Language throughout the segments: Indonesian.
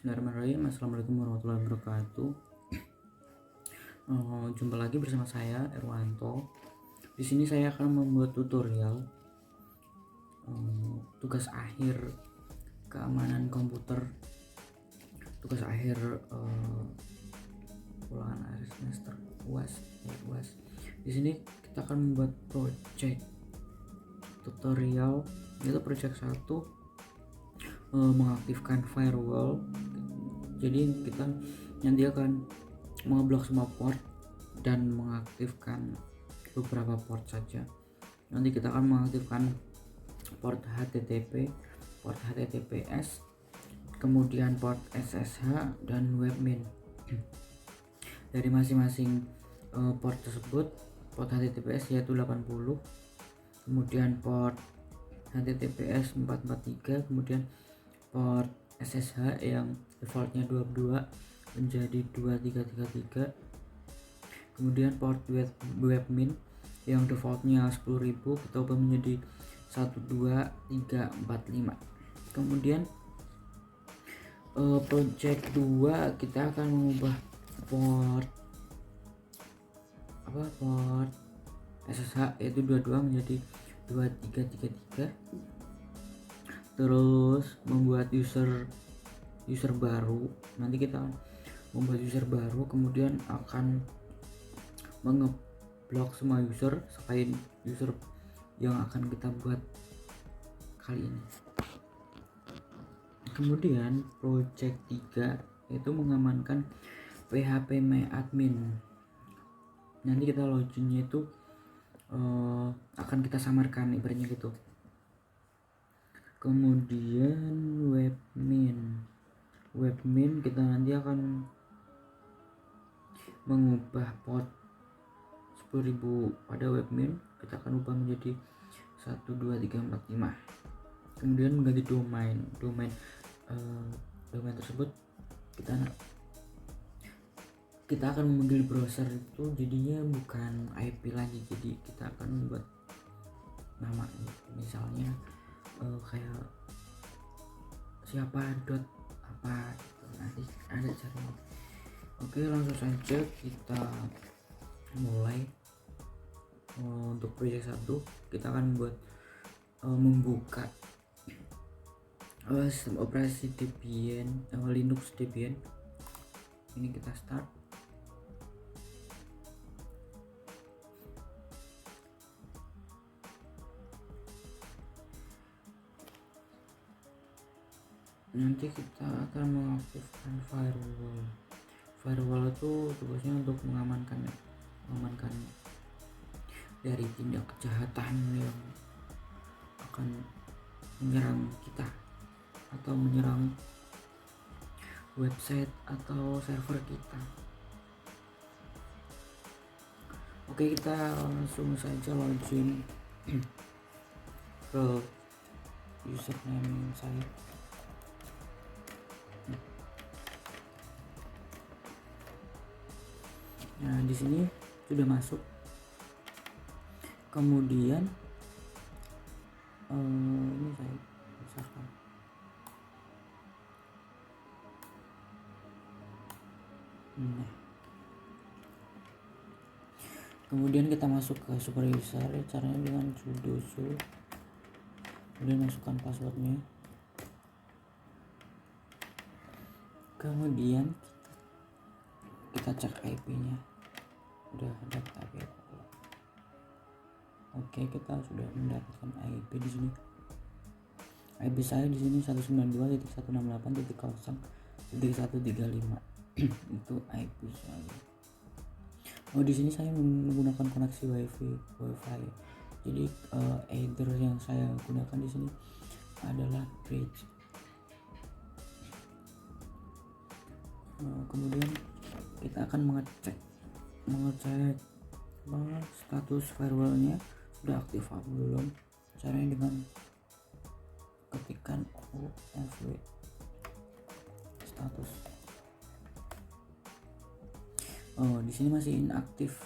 Bismillahirrahmanirrahim. Assalamualaikum warahmatullahi wabarakatuh. Jumpa lagi bersama saya Erwanto. Di sini saya akan membuat tutorial tugas akhir keamanan komputer, tugas akhir ulangan akhir semester UAS. Di sini kita akan membuat project tutorial, yaitu project 1, mengaktifkan firewall. Jadi kita nanti akan mengeblok semua port dan mengaktifkan beberapa port saja. Nanti kita akan mengaktifkan port HTTP, port HTTPS, kemudian port SSH dan webmin. Dari masing-masing port tersebut, port HTTPS yaitu 80, kemudian port HTTPS 443, kemudian port SSH yang defaultnya 22 menjadi 2333, kemudian port webmin yang defaultnya 10.000 kita ubah menjadi 12345. Kemudian project 2 kita akan mengubah port SSH yaitu 22 menjadi 2333, terus membuat user baru. Nanti kita membuat user baru, kemudian akan mengeblok semua user selain user yang akan kita buat kali ini. Kemudian project 3 yaitu mengamankan PHP MyAdmin. Nanti kita loginnya itu akan kita samarkan ibaratnya gitu. Kemudian webmin kita nanti akan mengubah port 10.000 pada webmin, kita akan ubah menjadi 12345. Kemudian mengganti domain tersebut kita akan memanggil browser itu jadinya bukan IP lagi, jadi kita akan membuat nama misalnya kayak siapa dot apa gitu. Nanti ada caranya. Oke, langsung saja kita mulai. Untuk project 1 kita akan membuka sistem operasi Debian, Linux Debian. Ini kita start. Nanti kita akan mengaktifkan firewall itu tugasnya untuk mengamankan dari tindak kejahatan yang akan menyerang kita atau menyerang website atau server kita. Oke, kita langsung saja login ke username saya. Nah, di sini sudah masuk. Kemudian ini saya besarkan. Nah, kemudian kita masuk ke super user. Caranya dengan sudo sul, kemudian masukkan passwordnya. Kemudian kita cek IP-nya. Udah dapat IP. Oke, kita sudah mendapatkan IP di sini. IP saya di sini 192.168.0.135 itu IP saya. Di sini saya menggunakan koneksi wifi. Jadi either yang saya gunakan di sini adalah bridge. Kemudian kita akan mengecek status firewallnya sudah aktif apa belum. Caranya dengan ketikkan OFW status. Di sini masih inaktif.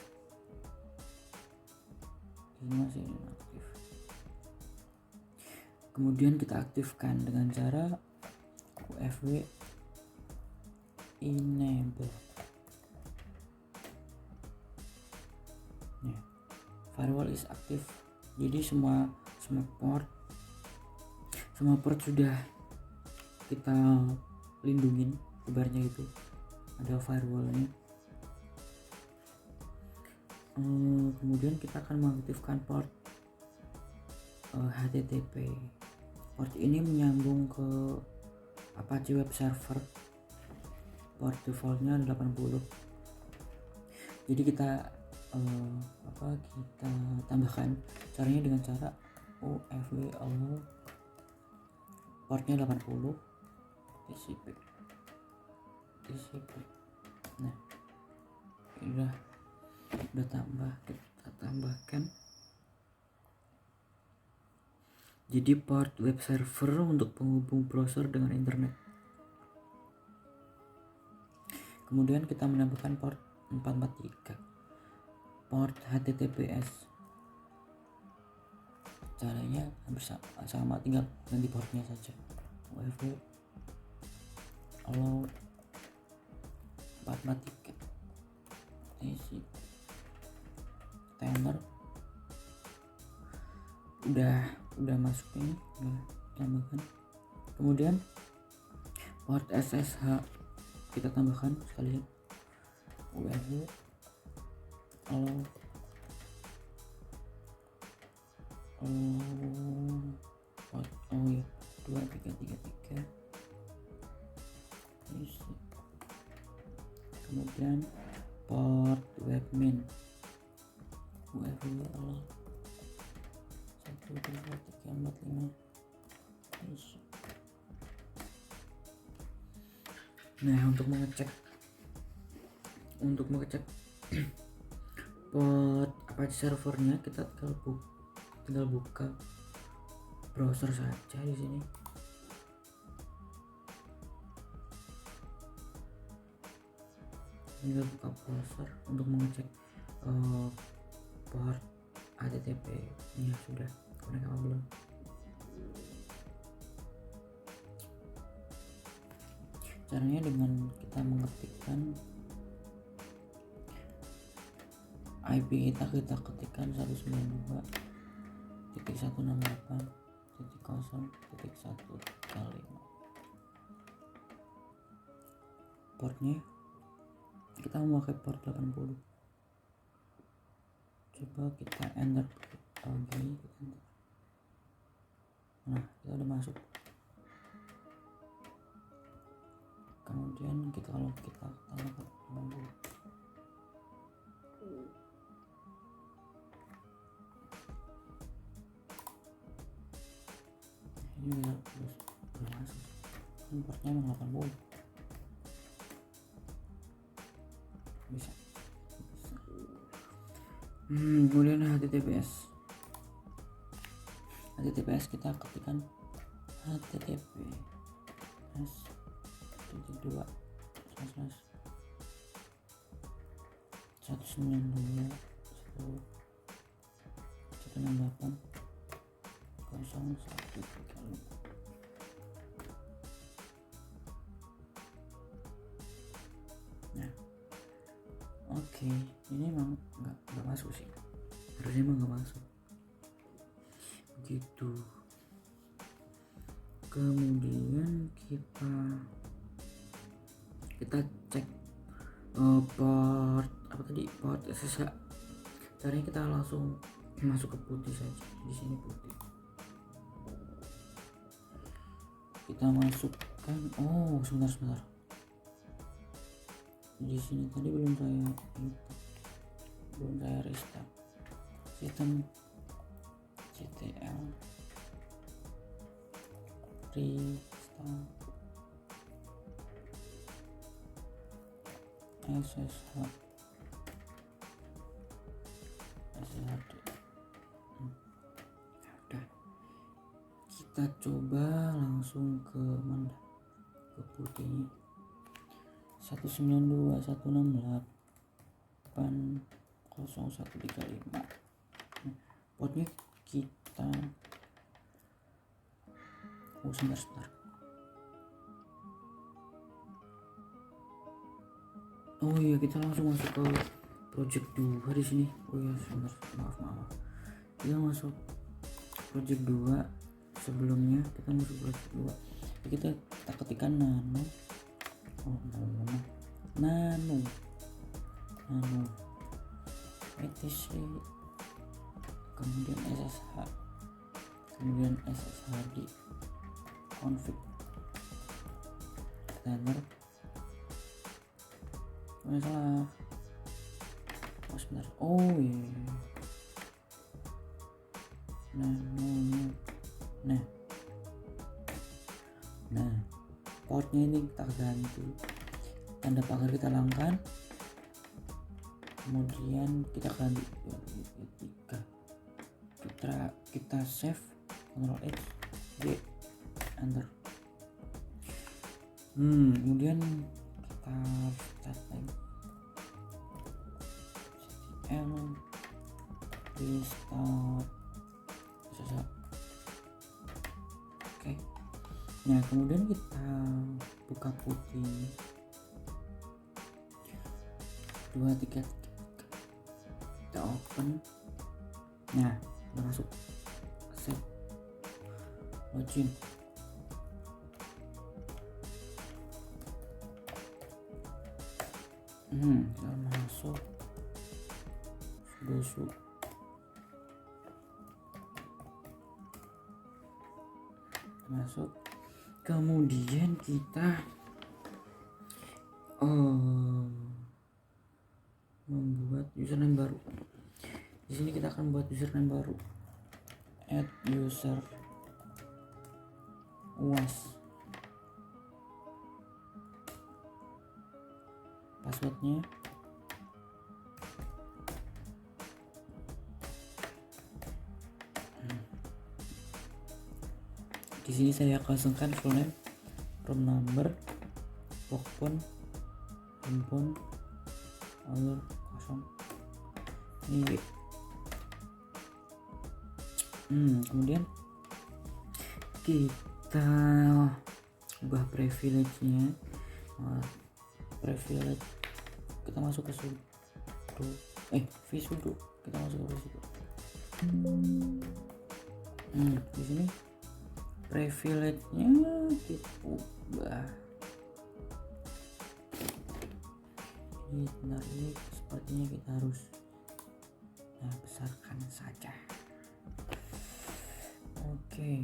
Kemudian kita aktifkan dengan cara UFW enable. Nah, firewall is active. Jadi semua port sudah kita lindungin, kabarnya itu ada firewallnya. Kemudian kita akan mengaktifkan port HTTP. Port ini menyambung ke Apache Web Server. Port defaultnya 80. Jadi kita kita tambahkan caranya dengan cara UFW allow portnya 80 TCP. Nah, udah kita tambahkan. Jadi port web server untuk penghubung browser dengan internet. Kemudian kita menambahkan port 443, port HTTPS. Caranya hampir sama, tinggal ganti portnya saja. UFW allow 443 TCP. Timer udah masuk ini, udah tambahkan. Kemudian port SSH kita tambahkan sekalian. UFW allow 2333. Kemudian port webmin UFW allow 12345. Nah, untuk mengecek port Apache servernya, kita tinggal buka browser saja di sini. Tinggal buka browser untuk mengecek port HTTP nya sudah connect apa belum. Caranya dengan kita mengetikkan IP kita ketikkan 192.168.0.135. Portnya kita memakai port 80. Coba kita enter lagi. Nah, kita udah masuk. Kemudian kalau kita tambahkan 80. Ini udah masuk. Portnya memang 80. Bisa. Kemudian HTTPS kita ketikkan HTTPS 72 192 168 0135. Nah, oke, ini emang nggak masuk sih, harusnya emang nggak masuk gitu. Kemudian kita cek port SSH. Caranya kita langsung masuk ke putih saja. Di sini putih. Kita masukkan. Sebentar. Di sini tadi belum saya restart. Sistem CTL restart SSH udah, kita coba langsung ke mana, ke putihnya 192.168.0.135. Portnya kita sebentar. Oh iya, kita langsung masuk ke project 2 di sini. Oh iya, sebentar, maaf. Kita masuk project 2. Sebelumnya kita masuk project 2. Kita ketikkan nano. Oh, nano etc, kemudian SSH, kemudian SSHD config, kita enter. Salah. Oh sebentar. Oh iya. Nah portnya ini kita ganti, tanda pagar kita hilangkan, kemudian kita ganti kita save, Ctrl X D enter. Kemudian kita start lagi, ctl restart selesai. Oke. Nah kemudian kita buka putih 2 3, kita open. Nah kita masuk set login. Kita masuk sudosu. Masuk, kemudian kita membuat username baru. Di sini kita akan buat username baru, add user uas, passwordnya di sini saya kosongkan full name, room number, phone, handphone, alur kosong. Ini kemudian kita ubah privilege-nya. Privilege kita masuk ke sudo, vsudo, kita masuk ke vsudo. Di sini privilege-nya kita ubah. Ini benar, ini sepertinya kita harus besarkan saja. Oke.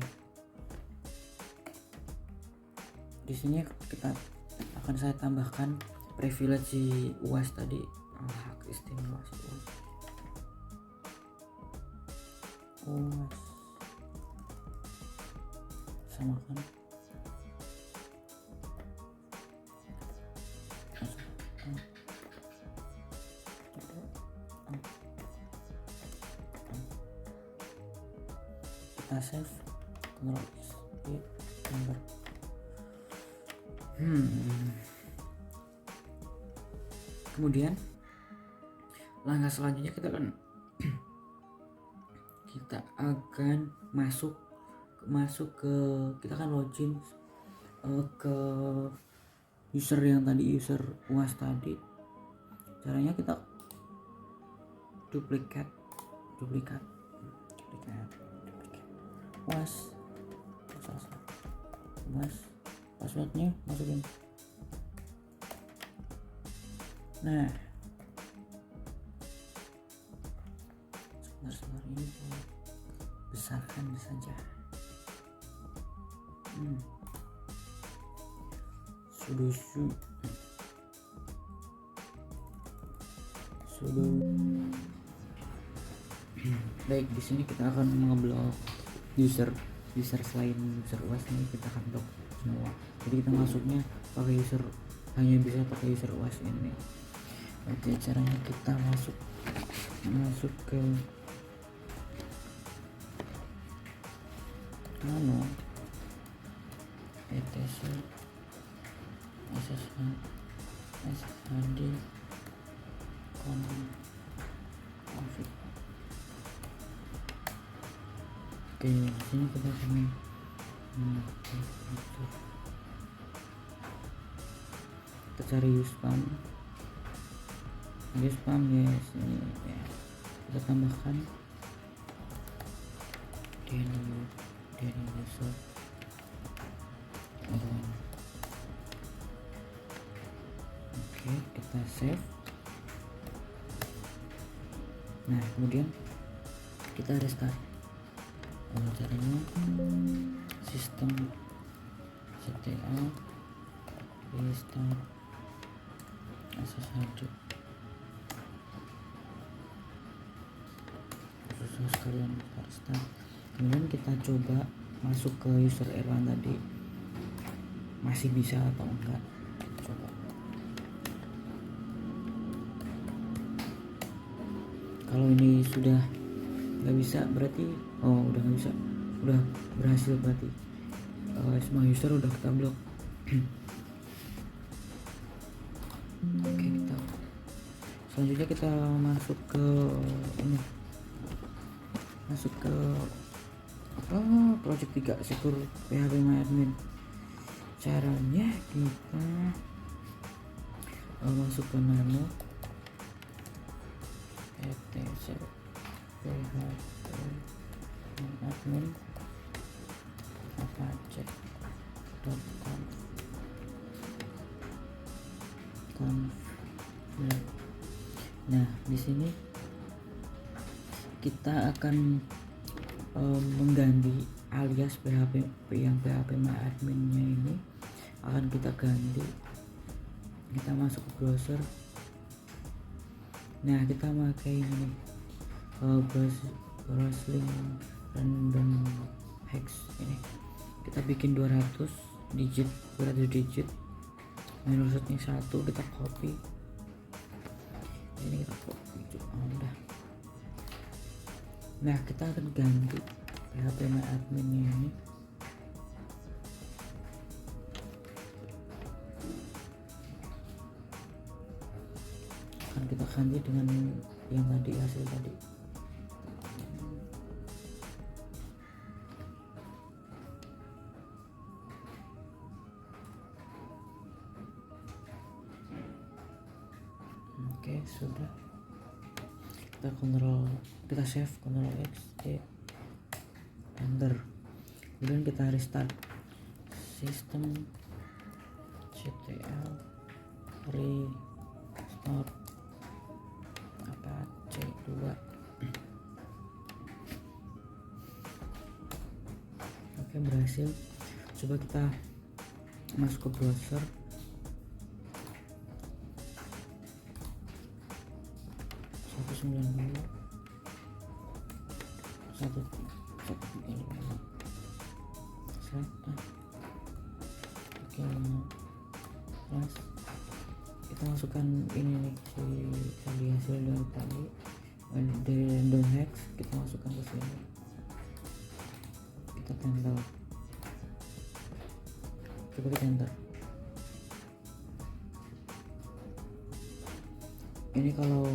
Di sini kita akan saya tambahkan privilege UAS tadi, hak istimewa UAS. Samakan. Kita save, Ctrl X D enter. Kemudian langkah selanjutnya kita akan masuk ke kita akan login ke user yang tadi, user UAS tadi. Caranya kita duplikat UAS, passwordnya masukin. Nah sebentar ini besarkan saja. Sudosu baik, di sini kita akan ngeblok user selain user UAS ini, kita akan blok semua. Jadi kita masuknya pakai user, hanya bisa pakai user UAS ini. Oke, caranya kita masuk ke nano etc SSHD config. Oke, di sini kita akan kita cari span di spam guys. Ini ya, kita tambahkan Deno user on. Oke, kita save. Nah, kemudian kita restart. Caranya sistem ctl restart SSH khusus kalian restart. Kemudian kita coba masuk ke user Erwan tadi, masih bisa atau enggak. Coba. Kalau ini sudah nggak bisa berarti udah nggak bisa, udah berhasil berarti semua user udah kita blok. Oke, kita selanjutnya kita masuk ke ini, masuk ke project 3 secure PHP MyAdmin. Caranya kita masuk ke nano etc PHP MyAdmin apache.conf. Nah, di sini kita akan mengganti alias PHP yang PHP MyAdmin-nya ini akan kita ganti. Kita masuk ke browser. Nah, kita pakai ini browsing random hex ini. Kita bikin 200 digit, minusnya 1, kita copy. Ini kita copy udah. Nah, kita akan ganti PHP MyAdmin ini. Akan kita ganti dengan yang tadi, hasil tadi. Oke, sudah. Kita save, Ctrl X, enter. Kemudian kita restart sistem ctl restart apache 2. Oke, berhasil. Coba kita masuk ke browser. Kita masukkan ini nih, tadi hasil dari tadi dari random hex, kita masukkan ke sini, kita tempel. Coba kita enter. Ini kalau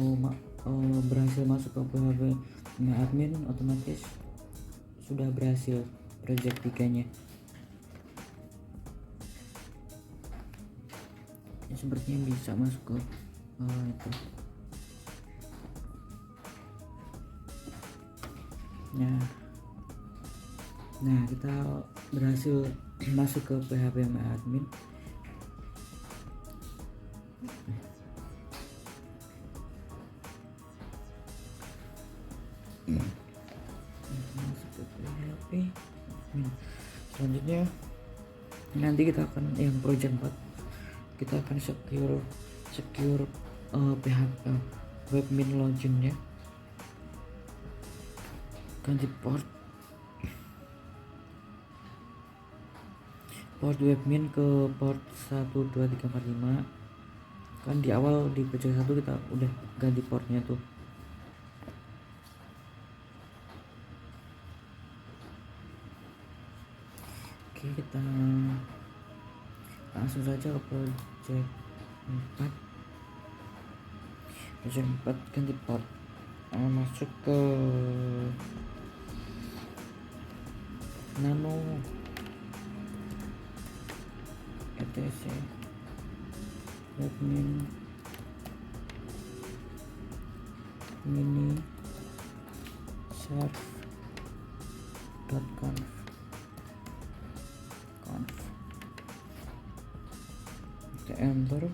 berhasil masuk ke PHP MyAdmin, otomatis sudah berhasil project 3-nya. Ya, sepertinya bisa masuk ke itu. Nah, kita berhasil masuk ke PHP MyAdmin. Masuk ke PHP. Selanjutnya nanti kita akan yang project 4, kita akan secure PHP webmin loginnya. Ganti port webmin ke port 12345. Kan di awal di project 1 kita udah ganti portnya tuh. Oke, kita langsung saja ke project 4. Ganti port, masuk ke nano etc webmin mini serve .conf kita enter.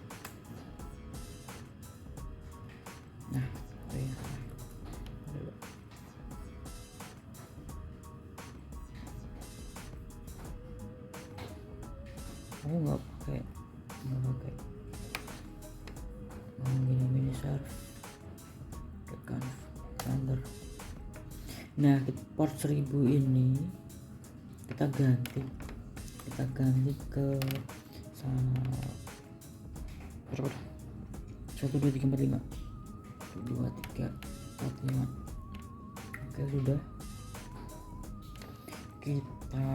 Nah aku nggak pakai gini mini serve .conf enter. Nah port 1000 ini kita ganti ke berapa? 1 2 3 4 5 2 3 4 5. Oke, sudah. Kita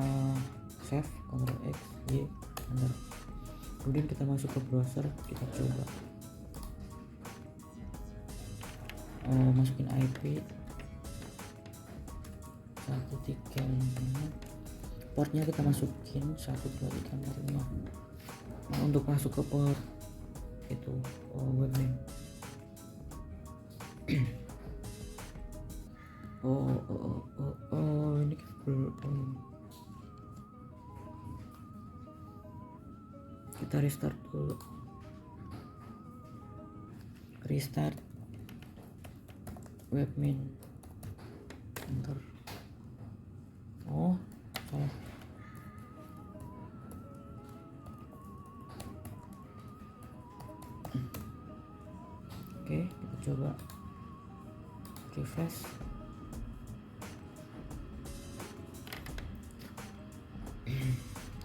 save, Ctrl X Y enter. Kemudian kita masuk ke browser, kita coba masukin IP 135. Portnya kita masukin 1 2 3 4 5. Nah, untuk masuk ke port itu webname ini kan belum. Kita restart dulu, restart webmin enter. Salah. Oke, kita coba refresh.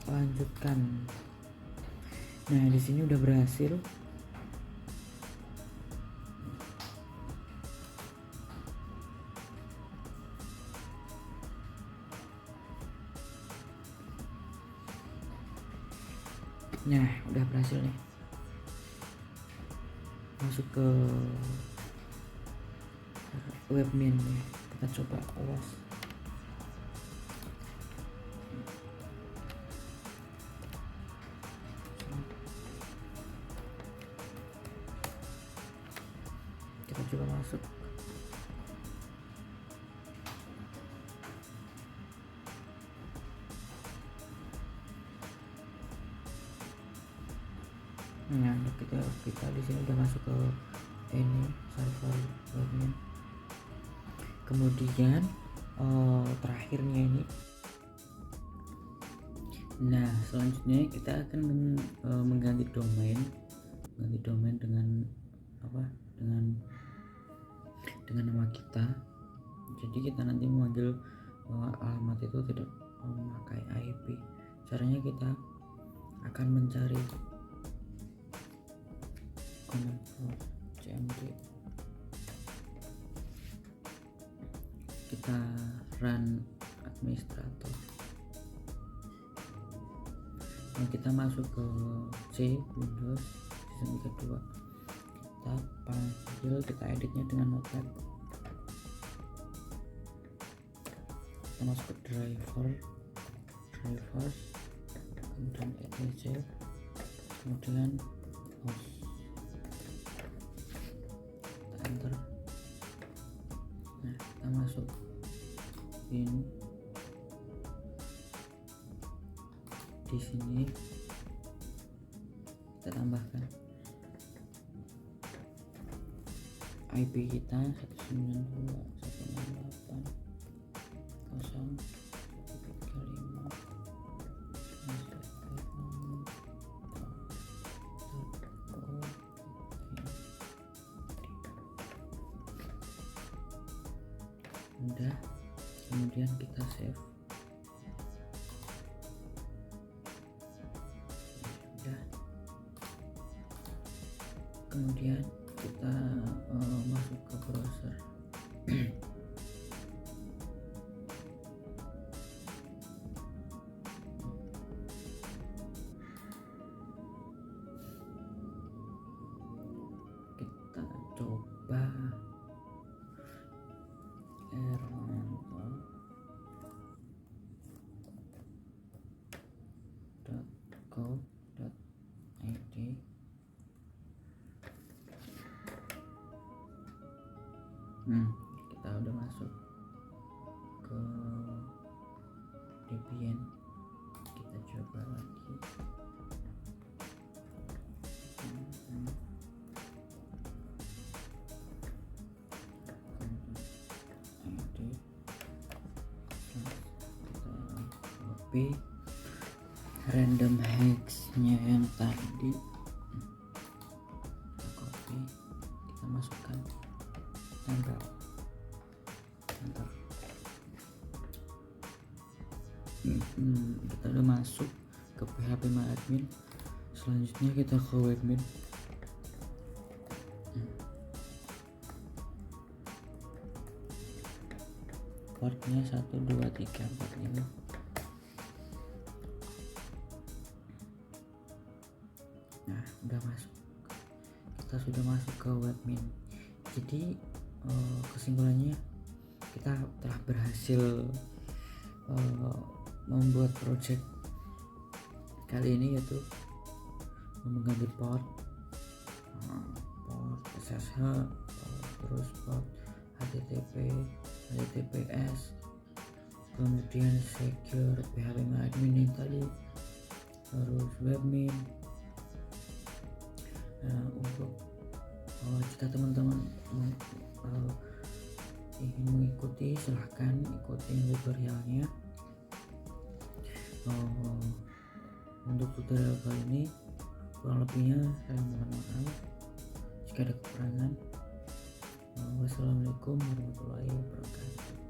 Lanjutkan. Nah, di sini udah berhasil. Nah, udah berhasil nih. Masuk ke webmin nih. Kita coba ulas. Kita coba masuk. Nah, kita di sini udah masuk ke ini server webnya. Kemudian terakhirnya ini. Nah, selanjutnya kita akan mengganti domain dengan apa? Dengan nama kita. Jadi kita nanti memanggil alamat itu tidak memakai IP. Caranya kita akan mencari command prompt cmd, kita run administrator. Nah, kita masuk ke C Windows season 32. Kita panggil, kita editnya dengan notepad. Kita masuk ke drivers, kemudian etc, kemudian host, kita enter. Nah, kita masuk ini. Di sini kita tambahkan IP kita 192.168.1.0.1. Udah, kemudian kita save. Udah, kemudian kita masuk ke browser. Kita coba ermanto.co.id. Kita udah masuk ke Debian, kita coba lagi. Edit, kita copy random hex-nya yang tadi, kita copy, kita masukkan, tempel, enter. Kita udah masuk ke PHP MyAdmin. Selanjutnya kita ke webmin. Portnya 1 2 3 4 5. Nah, udah masuk. Kita sudah masuk ke webmin. Jadi kesimpulannya kita telah berhasil membuat project kali ini, yaitu mengganti port SSH, terus port HTTP, HTTPS, kemudian secure PHP MyAdmin ini tadi, terus webmin. Nah, untuk jika teman-teman ingin mengikuti, silahkan ikuti tutorialnya. Untuk tutorial kali ini kurang lebihnya saya mohon maaf jika ada kekurangan. Wassalamualaikum warahmatullahi wabarakatuh.